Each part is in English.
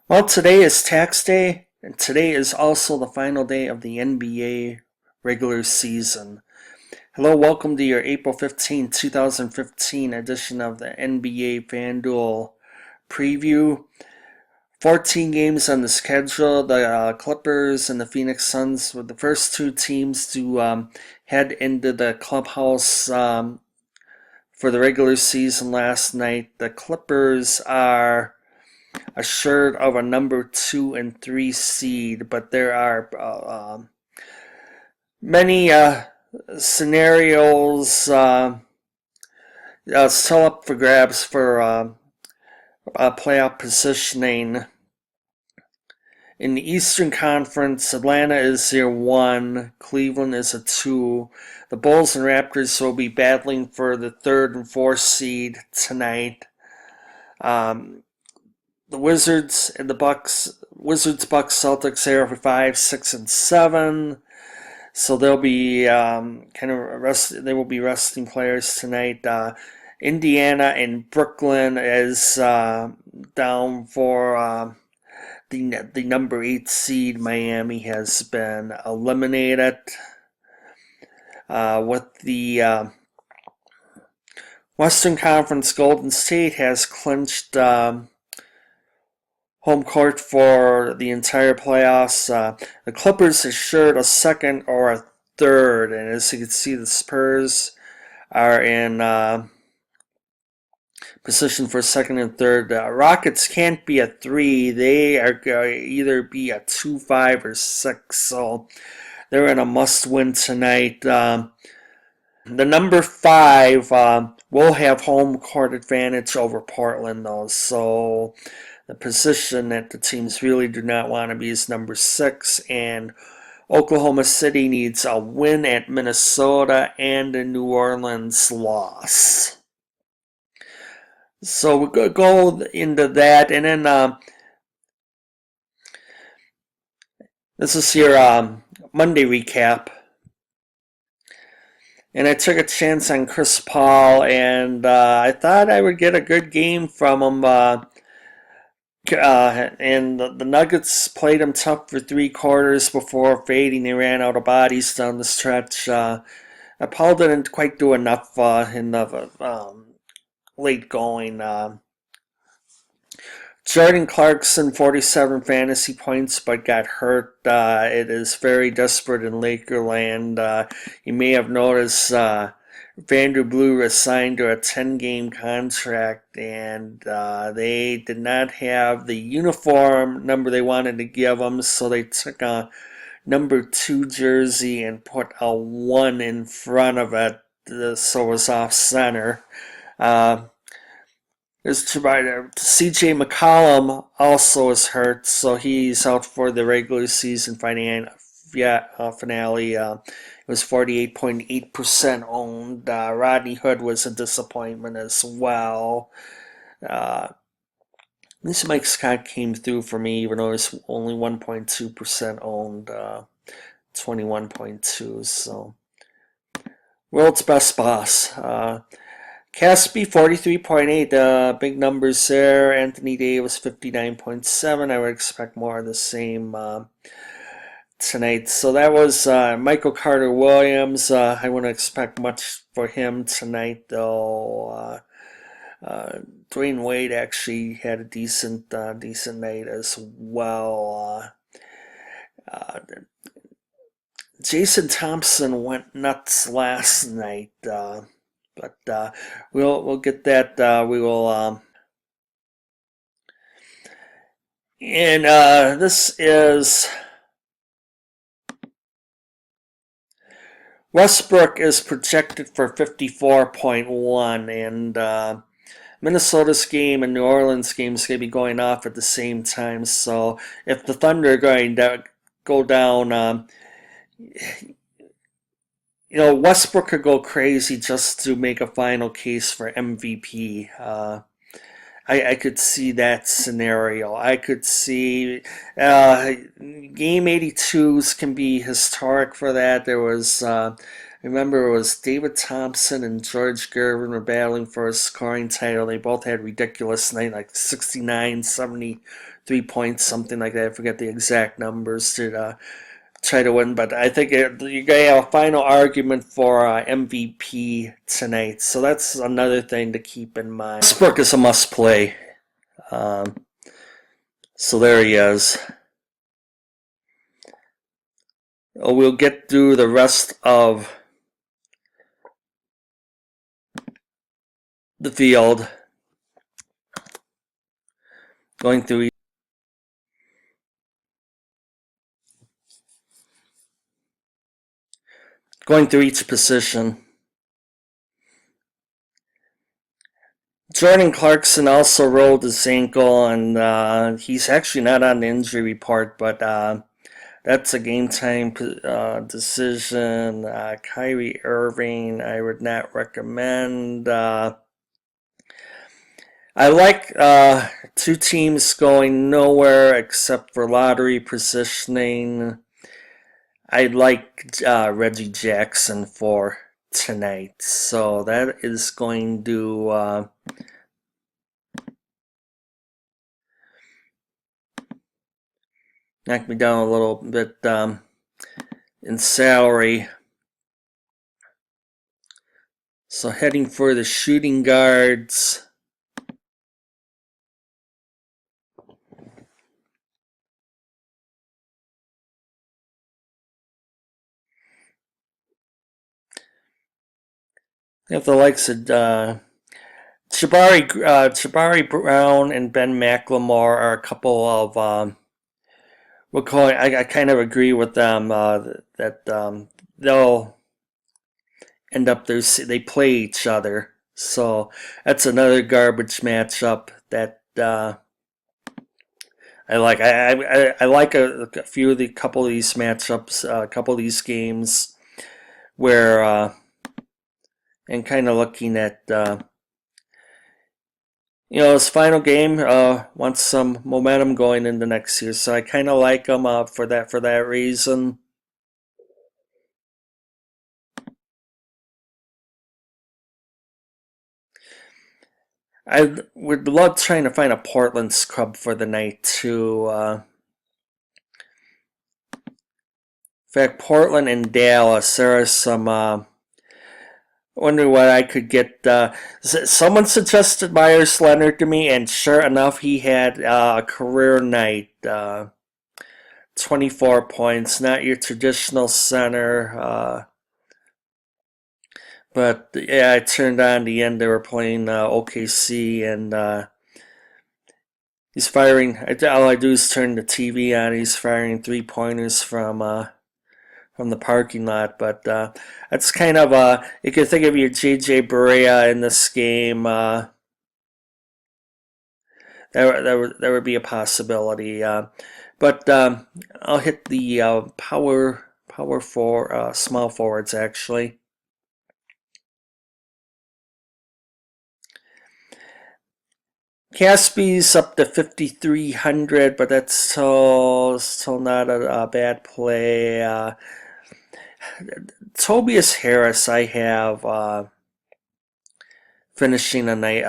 Well, today is tax day, and today is also the final day of the NBA regular season. Hello, welcome to your April 15, 2015 edition of the NBA FanDuel preview. 14 games on the schedule. The Clippers and the Phoenix Suns were the first two teams to head into the clubhouse for the regular season last night. The Clippers are assured of a number 2 and 3 seed, but there are many scenarios still up for grabs for playoff positioning. In the Eastern Conference, Atlanta is your 1, Cleveland is a 2. The Bulls and Raptors will be battling for the 3rd and 4th seed tonight. The Wizards and the Bucks, Bucks, Celtics are for 5, 6, and 7. So they'll be they will be resting players tonight. Indiana and Brooklyn is down for the number 8 seed. Miami has been eliminated. With the Western Conference, Golden State has clinched home court for the entire playoffs. The Clippers assured a second or a third, and as you can see, the Spurs are in position for second and third. Rockets can't be a 3. They are going to either be a 2, 5, or 6, so they're in a must-win tonight. The number 5 will have home court advantage over Portland, though, so the position that the teams really do not want to be is number 6, and Oklahoma City needs a win at Minnesota and a New Orleans loss. So we're going to go into that, and then this is your Monday recap. And I took a chance on Chris Paul, and I thought I would get a good game from him. And the Nuggets played him tough for 3 quarters before fading. They ran out of bodies down the stretch. Paul didn't quite do enough in the late going. Jordan Clarkson, 47 fantasy points, but got hurt. It is very desperate in Lakerland. You may have noticed FanDuel was signed to a 10-game contract, and they did not have the uniform number they wanted to give him, so they took a number 2 jersey and put a 1 in front of it, so it was off center. CJ McCollum also is hurt, so he's out for the regular season finale. It was 48.8% owned. Rodney Hood was a disappointment as well. This Mike Scott came through for me, even though it's only 1.2% owned, 21.2. So, world's best boss. Caspi, 43.8, big numbers there. Anthony Davis, 59.7. I would expect more of the same tonight. So that was Michael Carter-Williams. I wouldn't expect much for him tonight, though. Dwayne Wade actually had a decent night as well. Jason Thompson went nuts last night. But we'll get that. We will. And this is Westbrook is projected for 54.1, and Minnesota's game and New Orleans game is going to be going off at the same time. So if the Thunder are going to go down, Westbrook could go crazy just to make a final case for MVP. I could see that scenario. I could see Game 82s can be historic for that. There was Remember, it was David Thompson and George Gervin were battling for a scoring title. They both had ridiculous night, like 69, 73 points, something like that. I forget the exact numbers to try to win, but I think you're going to have a final argument for MVP tonight. So that's another thing to keep in mind. Westbrook is a must play. So there he is. We'll get through the rest of the field. Going through each position. Jordan Clarkson also rolled his ankle, and he's actually not on the injury report, but that's a game time decision. Kyrie Irving, I would not recommend. I like two teams going nowhere except for lottery positioning. I like Reggie Jackson for tonight, so that is going to knock me down a little bit in salary. So heading for the shooting guards. They have the likes of Jabari Brown and Ben McLemore are a couple of we'll call it. I kind of agree with them that they'll end up they play each other. So that's another garbage matchup that I like. I like a couple of these matchups, a couple of these games where and kind of looking at this final game wants some momentum going into next year, so I kind of like them for that reason. I would love trying to find a Portland scrub for the night too. In fact, Portland and Dallas, there are some. Wonder what I could get. Someone suggested Myers Leonard to me, and sure enough, he had a career night. 24 points, not your traditional center. But yeah, I turned on the end. They were playing OKC, and he's firing. All I do is turn the TV on. He's firing 3-pointers from the parking lot, but that's kind of you can think of your JJ Barea in this game. There would be a possibility, but I'll hit the power for small forwards actually. Caspy's up to 5,300, but that's still not a bad play. Tobias Harris, I have finishing a night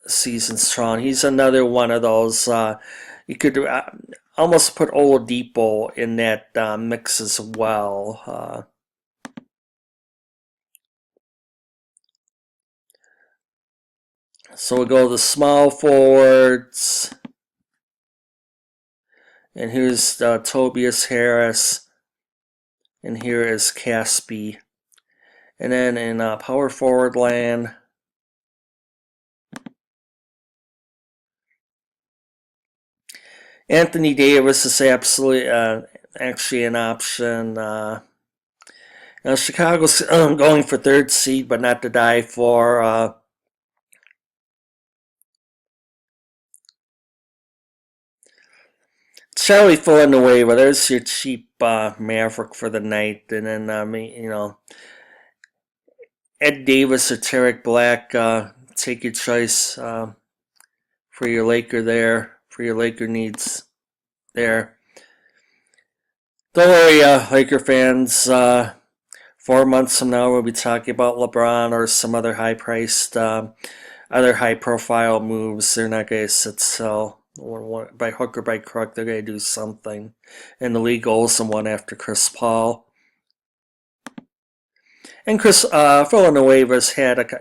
season strong. He's another one of those. You could almost put Oladipo in that mix as well. So we'll go to the small forwards. And here's Tobias Harris. And here is Caspy. And then in power forward land, Anthony Davis is absolutely actually an option. Chicago's going for third seed, but not to die for. Charlie filling the waiver. There's your cheap Maverick for the night, and then Ed Davis or Tarek Black. Take your choice for your Laker there, for your Laker needs there. Don't worry, Laker fans. 4 months from now, we'll be talking about LeBron or some other high-priced, other high-profile moves. They're not going to sit still. By hook or by crook, they're going to do something. And the league owes them one after Chris Paul. And Villanueva's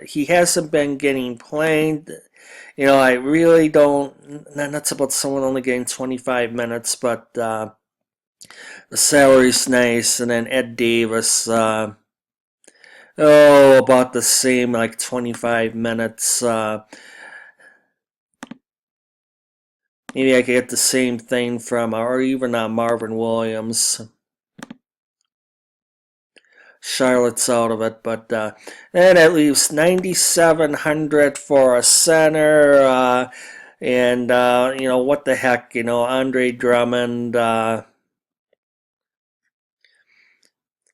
he hasn't been getting played. I really don't, not nuts about someone only getting 25 minutes, but the salary's nice. And then Ed Davis, about the same, like 25 minutes. Maybe I could get the same thing from, or even Marvin Williams. Charlotte's out of it, but then that leaves 9,700 for a center, and what the heck, Andre Drummond.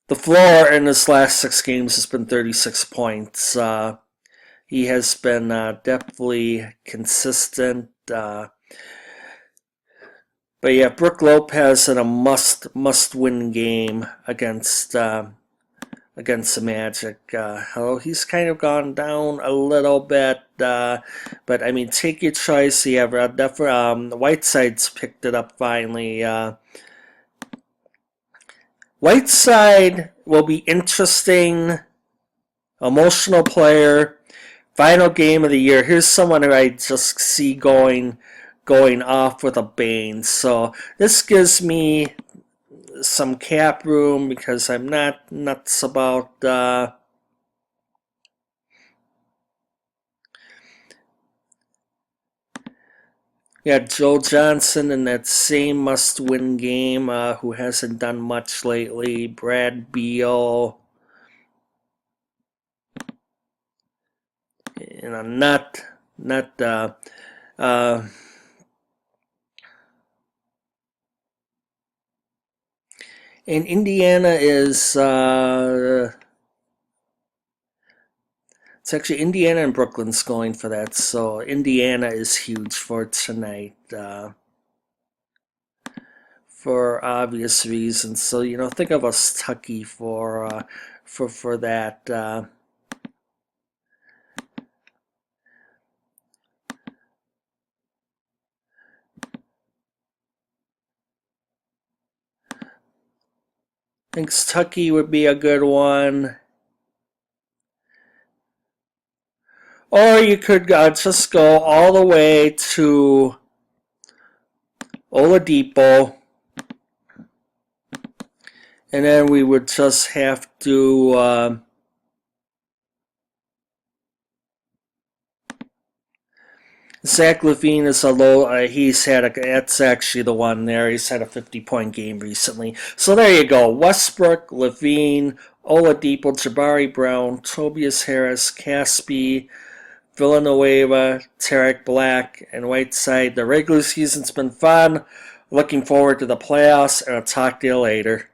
The floor in his last 6 games has been 36 points. He has been definitely consistent. But yeah, Brook Lopez in a must-win game against the Magic. He's kind of gone down a little bit, but I mean, take your choice. You have definitely Whiteside's picked it up finally. Whiteside will be interesting, emotional player. Final game of the year. Here's someone who I just see going off with a bang. So this gives me some cap room because I'm not nuts about Joe Johnson in that same must-win game, who hasn't done much lately. Brad Beal, and Indiana is it's actually Indiana and Brooklyn's going for that, so Indiana is huge for tonight, for obvious reasons. So think of us Tucky for that. I think Tucky would be a good one. Or you could just go all the way to Oladipo, and then we would just have to Zach LaVine is a low. That's actually the one there. He's had a 50-point game recently. So there you go. Westbrook, LaVine, Oladipo, Jabari Brown, Tobias Harris, Caspi, Villanueva, Tarek Black, and Whiteside. The regular season's been fun. Looking forward to the playoffs, and I'll talk to you later.